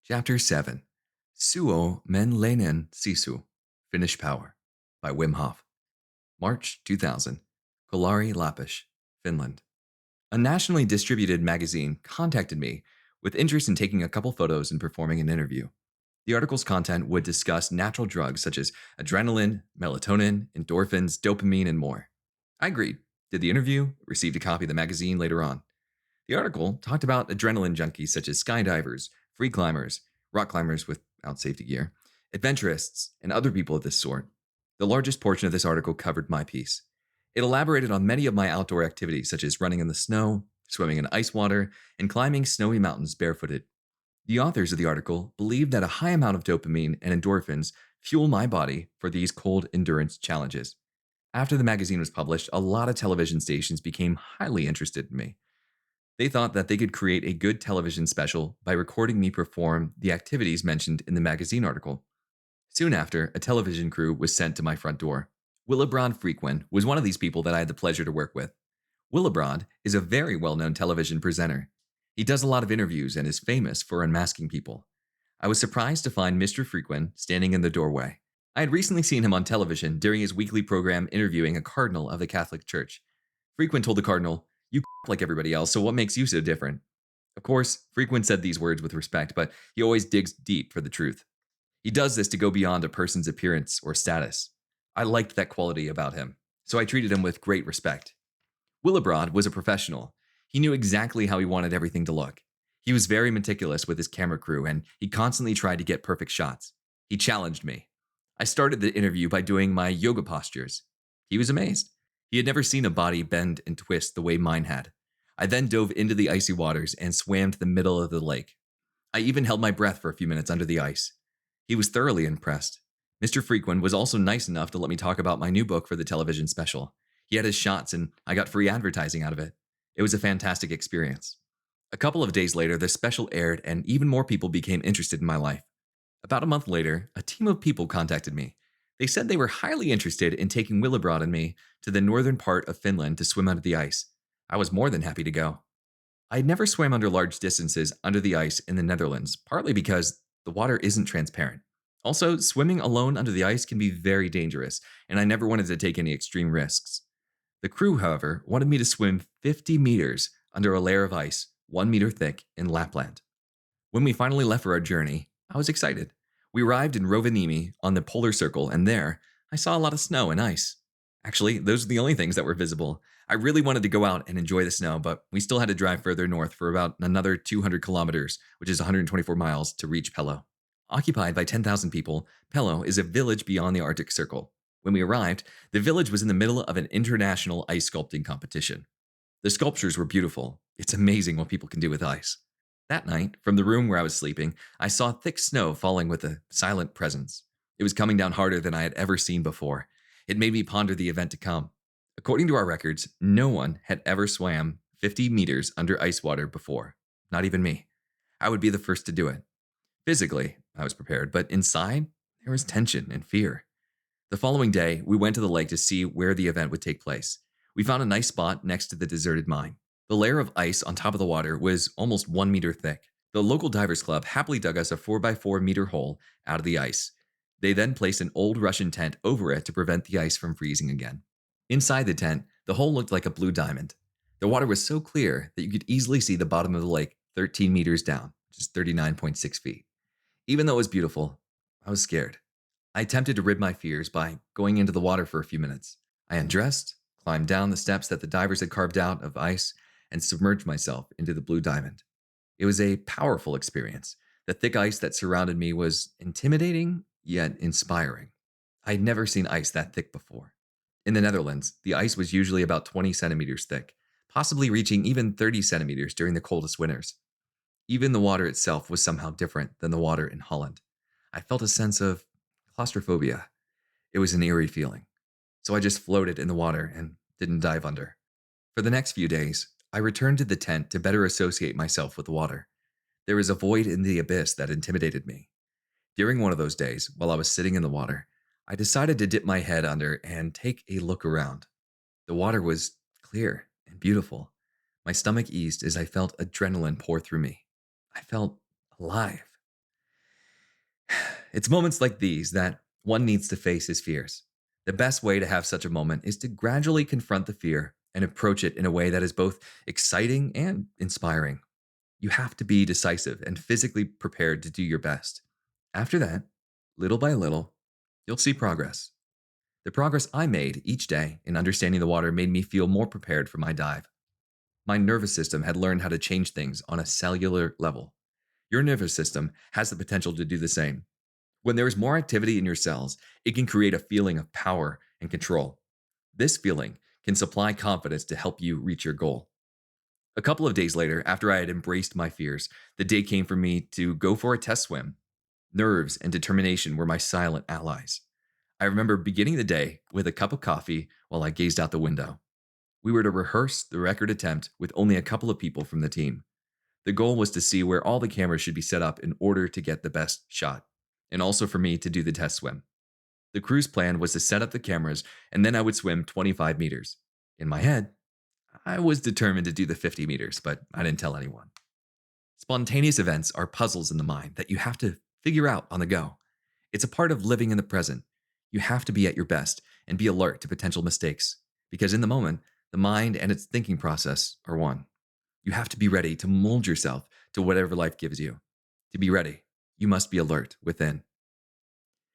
Chapter 7 Suomenlainen Sisuu, Finnish Power by Wim Hof. March 2000. Kolari Lapis, Finland. A nationally distributed magazine contacted me with interest in taking a couple photos and performing an interview. The article's content would discuss natural drugs such as adrenaline, melatonin, endorphins, dopamine, and more. I agreed, did the interview, received a copy of the magazine later on. The article talked about adrenaline junkies such as skydivers, free climbers, rock climbers without safety gear, adventurists, and other people of this sort. The largest portion of this article covered my piece. It elaborated on many of my outdoor activities such as running in the snow, swimming in ice water, and climbing snowy mountains barefooted. The authors of the article believed that a high amount of dopamine and endorphins fuel my body for these cold endurance challenges. After the magazine was published, a lot of television stations became highly interested in me. They thought that they could create a good television special by recording me perform the activities mentioned in the magazine article. Soon after, a television crew was sent to my front door. Willebrand Frequin was one of these people that I had the pleasure to work with. Willebrand is a very well-known television presenter. He does a lot of interviews and is famous for unmasking people. I was surprised to find Mr. Frequin standing in the doorway. I had recently seen him on television during his weekly program interviewing a cardinal of the Catholic Church. Frequin told the cardinal, "You like everybody else, so what makes you so different?" Of course, Frequin said these words with respect, but he always digs deep for the truth. He does this to go beyond a person's appearance or status. I liked that quality about him, so I treated him with great respect. Willebrand was a professional. He knew exactly how he wanted everything to look. He was very meticulous with his camera crew, and he constantly tried to get perfect shots. He challenged me. I started the interview by doing my yoga postures. He was amazed. He had never seen a body bend and twist the way mine had. I then dove into the icy waters and swam to the middle of the lake. I even held my breath for a few minutes under the ice. He was thoroughly impressed. Mr. Frequin was also nice enough to let me talk about my new book for the television special. He had his shots, and I got free advertising out of it. It was a fantastic experience. A couple of days later, the special aired, and even more people became interested in my life. About a month later, a team of people contacted me. They said they were highly interested in taking Willebrand and me to the northern part of Finland to swim under the ice. I was more than happy to go. I had never swam under large distances under the ice in the Netherlands, partly because the water isn't transparent. Also, swimming alone under the ice can be very dangerous, and I never wanted to take any extreme risks. The crew, however, wanted me to swim 50 meters under a layer of ice, 1 meter thick, in Lapland. When we finally left for our journey, I was excited. We arrived in Rovaniemi on the polar circle, and there, I saw a lot of snow and ice. Actually, those are the only things that were visible. I really wanted to go out and enjoy the snow, but we still had to drive further north for about another 200 kilometers, which is 124 miles, to reach Pelo. Occupied by 10,000 people, Pelo is a village beyond the Arctic Circle. When we arrived, the village was in the middle of an international ice sculpting competition. The sculptures were beautiful. It's amazing what people can do with ice. That night, from the room where I was sleeping, I saw thick snow falling with a silent presence. It was coming down harder than I had ever seen before. It made me ponder the event to come. According to our records, no one had ever swam 50 meters under ice water before, not even me. I would be the first to do it. Physically, I was prepared, but inside, there was tension and fear. The following day, we went to the lake to see where the event would take place. We found a nice spot next to the deserted mine. The layer of ice on top of the water was almost 1 meter thick. The local divers club happily dug us a 4x4 meter hole out of the ice. They then placed an old Russian tent over it to prevent the ice from freezing again. Inside the tent, the hole looked like a blue diamond. The water was so clear that you could easily see the bottom of the lake 13 meters down, which is 39.6 feet. Even though it was beautiful, I was scared. I attempted to rid my fears by going into the water for a few minutes. I undressed, climbed down the steps that the divers had carved out of ice, and submerged myself into the blue diamond. It was a powerful experience. The thick ice that surrounded me was intimidating, yet inspiring. I had never seen ice that thick before. In the Netherlands, the ice was usually about 20 centimeters thick, possibly reaching even 30 centimeters during the coldest winters. Even the water itself was somehow different than the water in Holland. I felt a sense of claustrophobia. It was an eerie feeling. So I just floated in the water and didn't dive under. For the next few days, I returned to the tent to better associate myself with the water. There was a void in the abyss that intimidated me. During one of those days, while I was sitting in the water, I decided to dip my head under and take a look around. The water was clear and beautiful. My stomach eased as I felt adrenaline pour through me. I felt alive. It's moments like these that one needs to face his fears. The best way to have such a moment is to gradually confront the fear and approach it in a way that is both exciting and inspiring. You have to be decisive and physically prepared to do your best. After that, little by little, you'll see progress. The progress I made each day in understanding the water made me feel more prepared for my dive. My nervous system had learned how to change things on a cellular level. Your nervous system has the potential to do the same. When there is more activity in your cells, it can create a feeling of power and control. This feeling can supply confidence to help you reach your goal. A couple of days later, after I had embraced my fears, the day came for me to go for a test swim. Nerves and determination were my silent allies. I remember beginning the day with a cup of coffee while I gazed out the window. We were to rehearse the record attempt with only a couple of people from the team. The goal was to see where all the cameras should be set up in order to get the best shot, and also for me to do the test swim. The crew's plan was to set up the cameras, and then I would swim 25 meters. In my head, I was determined to do the 50 meters, but I didn't tell anyone. Spontaneous events are puzzles in the mind that you have to figure out on the go. It's a part of living in the present. You have to be at your best and be alert to potential mistakes, because in the moment, the mind and its thinking process are one. You have to be ready to mold yourself to whatever life gives you. To be ready, you must be alert within.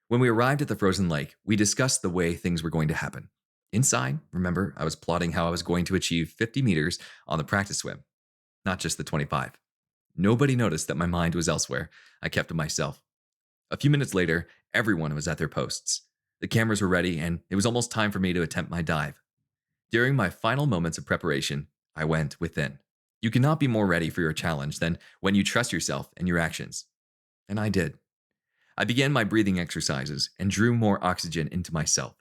When we arrived at the frozen lake, we discussed the way things were going to happen. Inside, remember, I was plotting how I was going to achieve 50 meters on the practice swim, not just the 25. Nobody noticed that my mind was elsewhere. I kept to myself. A few minutes later, everyone was at their posts. The cameras were ready, and it was almost time for me to attempt my dive. During my final moments of preparation, I went within. You cannot be more ready for your challenge than when you trust yourself and your actions. And I did. I began my breathing exercises and drew more oxygen into myself.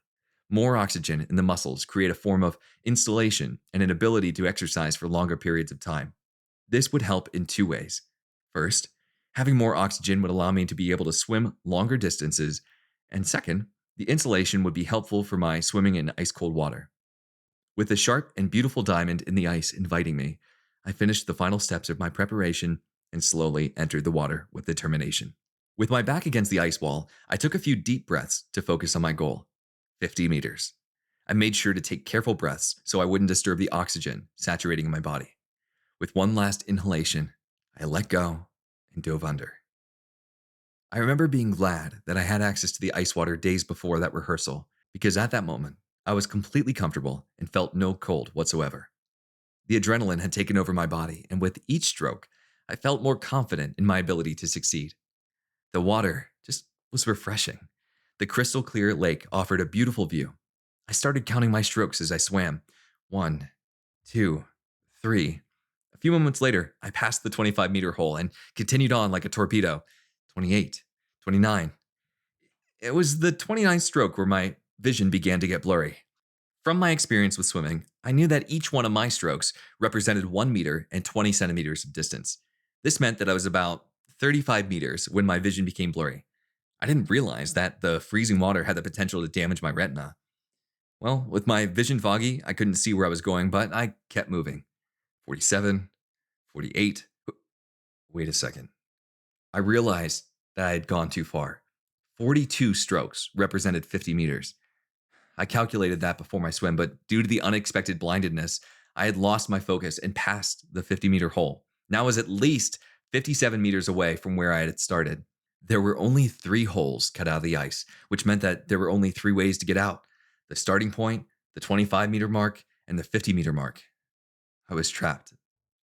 More oxygen in the muscles create a form of insulation and an ability to exercise for longer periods of time. This would help in two ways. First, having more oxygen would allow me to be able to swim longer distances, and second, the insulation would be helpful for my swimming in ice cold water. With the sharp and beautiful diamond in the ice inviting me, I finished the final steps of my preparation and slowly entered the water with determination. With my back against the ice wall, I took a few deep breaths to focus on my goal, 50 meters. I made sure to take careful breaths so I wouldn't disturb the oxygen saturating in my body. With one last inhalation, I let go and dove under. I remember being glad that I had access to the ice water days before that rehearsal, because at that moment, I was completely comfortable and felt no cold whatsoever. The adrenaline had taken over my body, and with each stroke, I felt more confident in my ability to succeed. The water just was refreshing. The crystal clear lake offered a beautiful view. I started counting my strokes as I swam. 1, 2, 3. A few moments later, I passed the 25-meter hole and continued on like a torpedo. 28, 29. It was the 29th stroke where my vision began to get blurry. From my experience with swimming, I knew that each one of my strokes represented 1 meter and 20 centimeters of distance. This meant that I was about 35 meters when my vision became blurry. I didn't realize that the freezing water had the potential to damage my retina. Well, with my vision foggy, I couldn't see where I was going, but I kept moving. 47, 48. Wait a second. I realized that I had gone too far. 42 strokes represented 50 meters. I calculated that before my swim, but due to the unexpected blindedness, I had lost my focus and passed the 50-meter hole. Now I was at least 57 meters away from where I had started. There were only 3 holes cut out of the ice, which meant that there were only 3 ways to get out: the starting point, the 25-meter mark, and the 50-meter mark. I was trapped.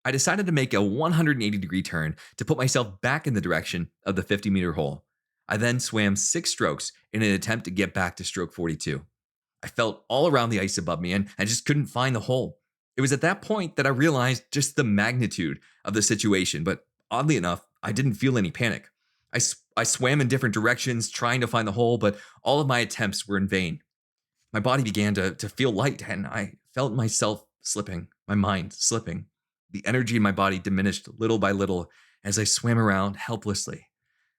I decided to make a 180-degree turn to put myself back in the direction of the 50-meter hole. I then swam 6 strokes in an attempt to get back to stroke 42. I felt all around the ice above me and I just couldn't find the hole. It was at that point that I realized just the magnitude of the situation, but oddly enough, I didn't feel any panic. I swam in different directions trying to find the hole, but all of my attempts were in vain. My body began to feel light and I felt myself slipping, my mind slipping. The energy in my body diminished little by little as I swam around helplessly.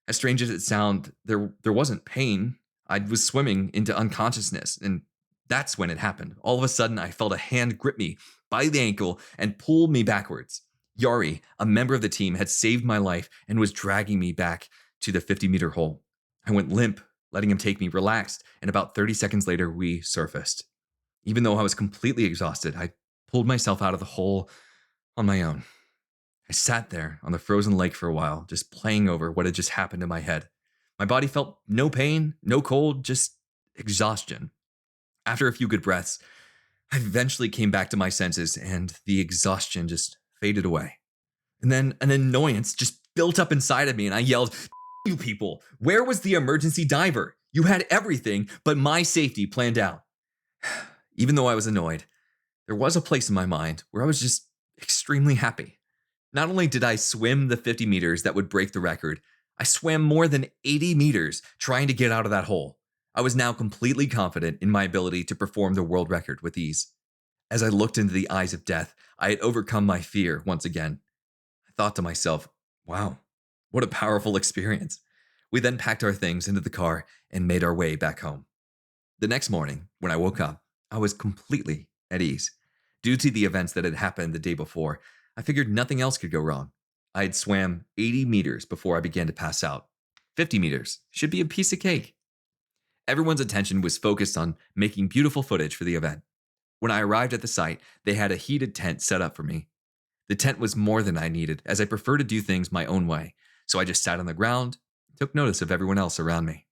As strange as it sounded, there wasn't pain. I was swimming into unconsciousness, and that's when it happened. All of a sudden, I felt a hand grip me by the ankle and pull me backwards. Yari, a member of the team, had saved my life and was dragging me back to the 50-meter hole. I went limp, letting him take me, relaxed, and about 30 seconds later, we surfaced. Even though I was completely exhausted, I pulled myself out of the hole on my own. I sat there on the frozen lake for a while, just playing over what had just happened in my head. My body felt no pain, no cold, just exhaustion. After a few good breaths, I eventually came back to my senses and the exhaustion just faded away. And then an annoyance just built up inside of me and I yelled, "You people, where was the emergency diver? You had everything but my safety planned out." Even though I was annoyed, there was a place in my mind where I was just extremely happy. Not only did I swim the 50 meters that would break the record, I swam more than 80 meters trying to get out of that hole. I was now completely confident in my ability to perform the world record with ease. As I looked into the eyes of death, I had overcome my fear once again. I thought to myself, wow, what a powerful experience. We then packed our things into the car and made our way back home. The next morning, when I woke up, I was completely at ease. Due to the events that had happened the day before, I figured nothing else could go wrong. I had swam 80 meters before I began to pass out. 50 meters should be a piece of cake. Everyone's attention was focused on making beautiful footage for the event. When I arrived at the site, they had a heated tent set up for me. The tent was more than I needed, as I prefer to do things my own way, so I just sat on the ground and took notice of everyone else around me.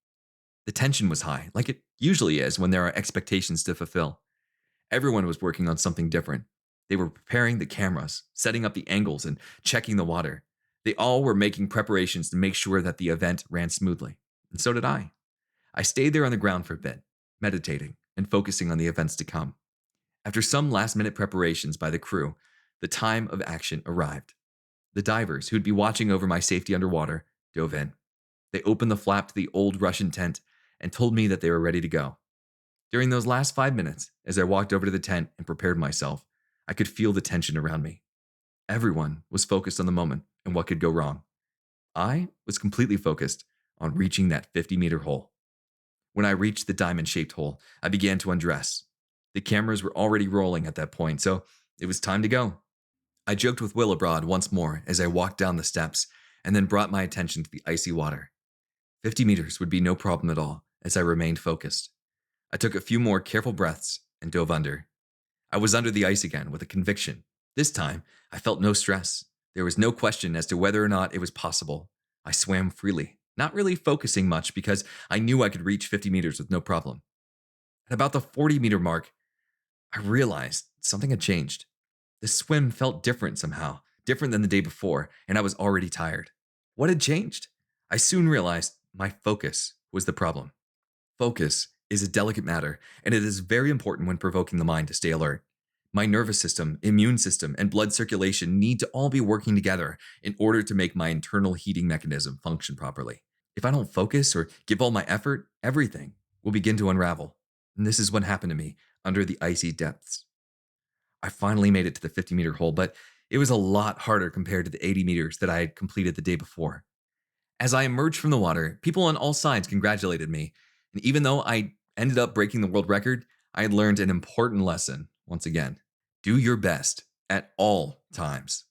The tension was high, like it usually is when there are expectations to fulfill. Everyone was working on something different. They were preparing the cameras, setting up the angles, and checking the water. They all were making preparations to make sure that the event ran smoothly. And so did I. I stayed there on the ground for a bit, meditating and focusing on the events to come. After some last minute preparations by the crew, the time of action arrived. The divers, who'd be watching over my safety underwater, dove in. They opened the flap to the old Russian tent and told me that they were ready to go. During those last 5 minutes, as I walked over to the tent and prepared myself, I could feel the tension around me. Everyone was focused on the moment and what could go wrong. I was completely focused on reaching that 50-meter hole. When I reached the diamond shaped hole, I began to undress. The cameras were already rolling at that point, so it was time to go. I joked with Will abroad once more as I walked down the steps and then brought my attention to the icy water. 50 meters would be no problem at all as I remained focused. I took a few more careful breaths and dove under. I was under the ice again with a conviction. This time, I felt no stress. There was no question as to whether or not it was possible. I swam freely, not really focusing much because I knew I could reach 50 meters with no problem. At about the 40-meter mark, I realized something had changed. The swim felt different somehow, different than the day before, and I was already tired. What had changed? I soon realized my focus was the problem. Focus is a delicate matter, and it is very important when provoking the mind to stay alert. My nervous system, immune system, and blood circulation need to all be working together in order to make my internal heating mechanism function properly. If I don't focus or give all my effort, everything will begin to unravel. And this is what happened to me under the icy depths. I finally made it to the 50-meter hole, but it was a lot harder compared to the 80 meters that I had completed the day before. As I emerged from the water, people on all sides congratulated me. And even though I ended up breaking the world record, I had learned an important lesson once again. Do your best at all times.